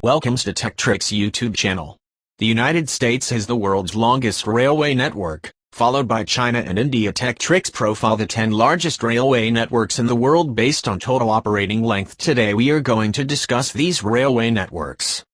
Welcome to Tech Tricks YouTube channel. The United States has the world's longest railway network, followed by China and India. Tech Tricks profile the 10 largest railway networks in the world based on total operating length. Today we are going to discuss these railway networks.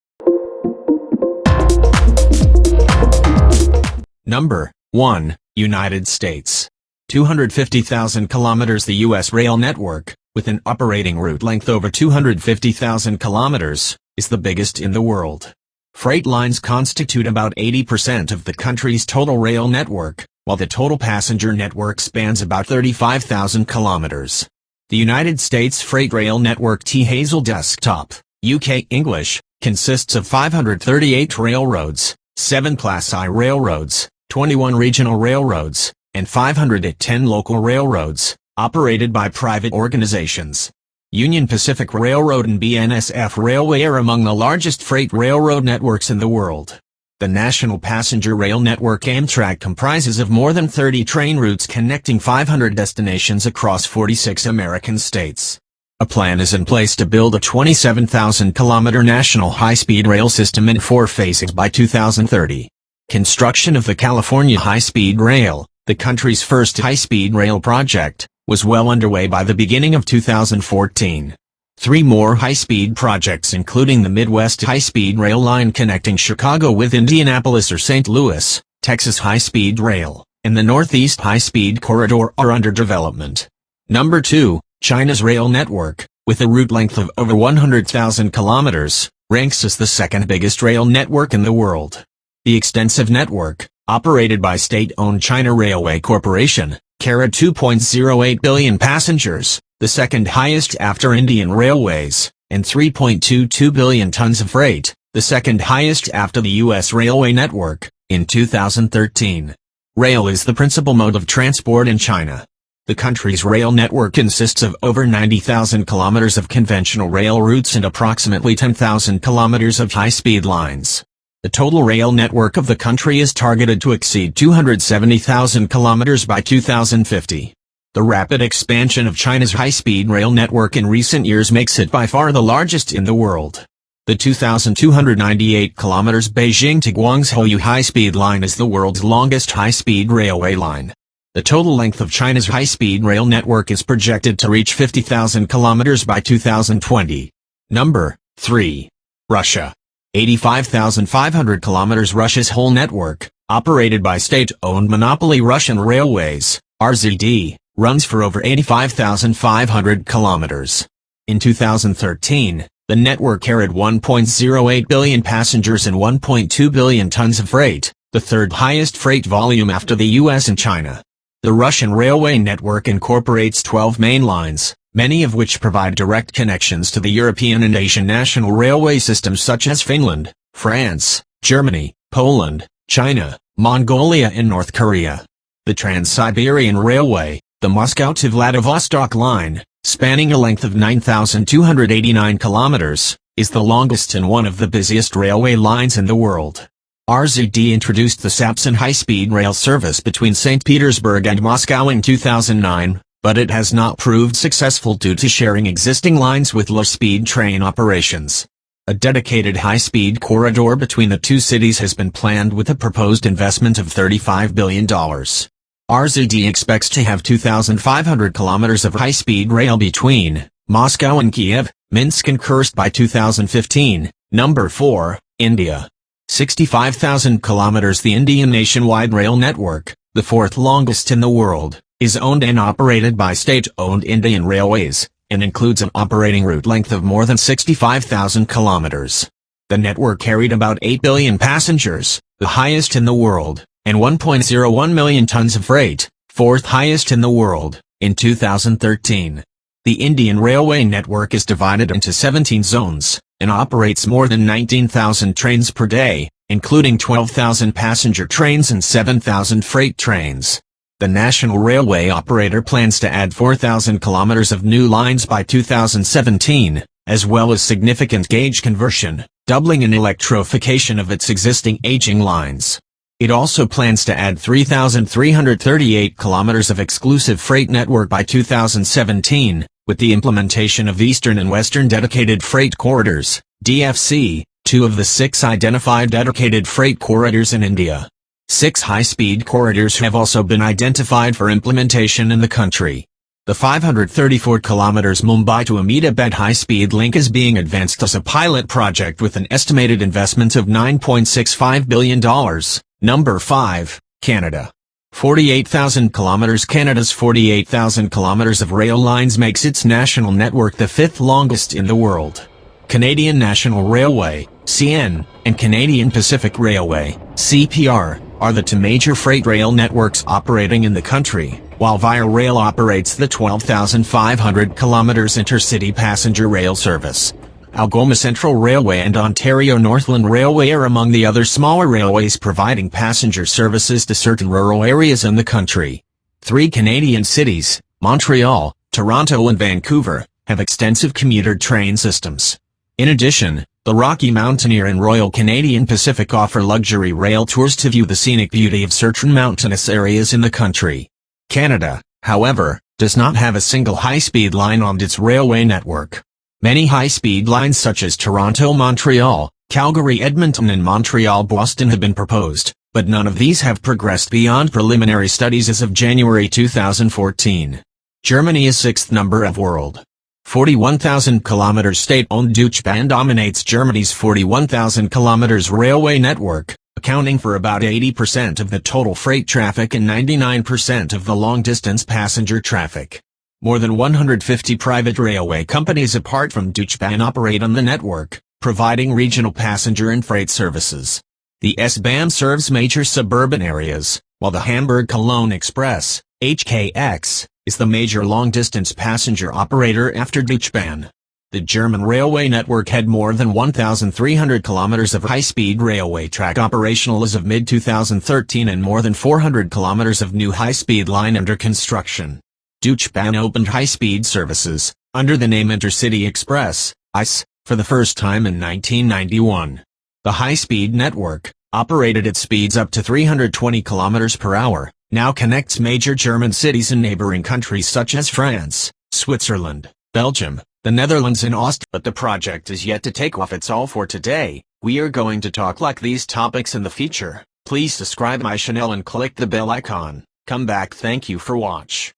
Number 1. United States. 250,000 kilometers. The U.S. rail network, with an operating route length over 250,000 kilometers, is the biggest in the world. Freight lines constitute about 80% of the country's total rail network, while the total passenger network spans about 35,000 kilometers. The United States freight rail network Hazel Desktop, UK English, consists of 538 railroads, 7 Class I railroads, 21 regional railroads, and 510 local railroads, operated by private organizations. Union Pacific Railroad and BNSF Railway are among the largest freight railroad networks in the world. The National Passenger Rail Network Amtrak comprises of more than 30 train routes connecting 500 destinations across 46 American states. A plan is in place to build a 27,000-kilometer national high-speed rail system in 4 phases by 2030. Construction of the California High-Speed Rail, the country's first high-speed rail project, was well underway by the beginning of 2014. 3 more high-speed projects including the Midwest High-Speed Rail line connecting Chicago with Indianapolis or St. Louis, Texas High-Speed Rail, and the Northeast High-Speed Corridor are under development. Number 2, China's rail network, with a route length of over 100,000 kilometers, ranks as the second biggest rail network in the world. The extensive network, operated by state-owned China Railway Corporation, carried 2.08 billion passengers, the second highest after Indian Railways, and 3.22 billion tons of freight, the second highest after the U.S. railway network, in 2013. Rail is the principal mode of transport in China. The country's rail network consists of over 90,000 kilometers of conventional rail routes and approximately 10,000 kilometers of high-speed lines. The total rail network of the country is targeted to exceed 270,000 kilometers by 2050. The rapid expansion of China's high-speed rail network in recent years makes it by far the largest in the world. The 2,298 kilometers Beijing to Guangzhou high-speed line is the world's longest high-speed railway line. The total length of China's high-speed rail network is projected to reach 50,000 kilometers by 2020. Number 3. Russia. 85,500 kilometers. Russia's whole network, operated by state-owned monopoly Russian Railways, RZD, runs for over 85,500 kilometers. In 2013, the network carried 1.08 billion passengers and 1.2 billion tons of freight, the third highest freight volume after the US and China. The Russian railway network incorporates 12 main lines, many of which provide direct connections to the European and Asian national railway systems such as Finland, France, Germany, Poland, China, Mongolia and North Korea. The Trans-Siberian Railway, the Moscow to Vladivostok line, spanning a length of 9,289 kilometers, is the longest and one of the busiest railway lines in the world. RZD introduced the Sapsan high-speed rail service between St. Petersburg and Moscow in 2009, but it has not proved successful due to sharing existing lines with low-speed train operations. A dedicated high-speed corridor between the two cities has been planned with a proposed investment of $35 billion. RZD expects to have 2,500 kilometers of high-speed rail between Moscow and Kiev, Minsk and Kursk by 2015. Number 4, India. 65,000 kilometers. The Indian nationwide rail network, the fourth longest in the world, is owned and operated by state-owned Indian Railways, and includes an operating route length of more than 65,000 kilometers. The network carried about 8 billion passengers, the highest in the world, and 1.01 million tons of freight, fourth highest in the world, in 2013. The Indian Railway network is divided into 17 zones, and operates more than 19,000 trains per day, including 12,000 passenger trains and 7,000 freight trains. The national railway operator plans to add 4,000 kilometers of new lines by 2017, as well as significant gauge conversion, doubling and electrification of its existing aging lines. It also plans to add 3,338 kilometers of exclusive freight network by 2017, with the implementation of Eastern and Western Dedicated Freight Corridors, DFC, 2 of the 6 identified dedicated freight corridors in India. 6 high-speed corridors have also been identified for implementation in the country. The 534 km Mumbai to Ahmedabad high-speed link is being advanced as a pilot project with an estimated investment of $9.65 billion. Number 5, Canada. 48,000 kilometers. Canada's 48,000 kilometers of rail lines makes its national network the 5th longest in the world. Canadian National Railway, CN, and Canadian Pacific Railway, CPR, are the 2 major freight rail networks operating in the country, while Via Rail operates the 12,500 kilometers intercity passenger rail service. Algoma Central Railway and Ontario Northland Railway are among the other smaller railways providing passenger services to certain rural areas in the country. 3 Canadian cities, Montreal, Toronto and Vancouver, have extensive commuter train systems. In addition, the Rocky Mountaineer and Royal Canadian Pacific offer luxury rail tours to view the scenic beauty of certain mountainous areas in the country. Canada, however, does not have a single high-speed line on its railway network. Many high-speed lines such as Toronto-Montreal, Calgary-Edmonton and Montreal-Boston have been proposed, but none of these have progressed beyond preliminary studies as of January 2014. Germany is 6th number of world. 41,000 kilometers. State-owned Deutsche Bahn dominates Germany's 41,000 kilometers railway network, accounting for about 80% of the total freight traffic and 99% of the long-distance passenger traffic. More than 150 private railway companies apart from Deutsche Bahn operate on the network, providing regional passenger and freight services. The S-Bahn serves major suburban areas, while the Hamburg-Cologne Express, HKX, is the major long-distance passenger operator after Deutsche Bahn. The German railway network had more than 1,300 kilometers of high-speed railway track operational as of mid-2013 and more than 400 kilometers of new high-speed line under construction. Deutsche Bahn opened high-speed services, under the name Intercity Express, ICE, for the first time in 1991. The high-speed network, operated at speeds up to 320 kilometers per hour, now connects major German cities and neighboring countries such as France, Switzerland, Belgium, the Netherlands and Austria. But the project is yet to take off. It's all for today. We are going to talk like these topics in the future. Please subscribe my channel and click the bell icon. Come back. Thank you for watch.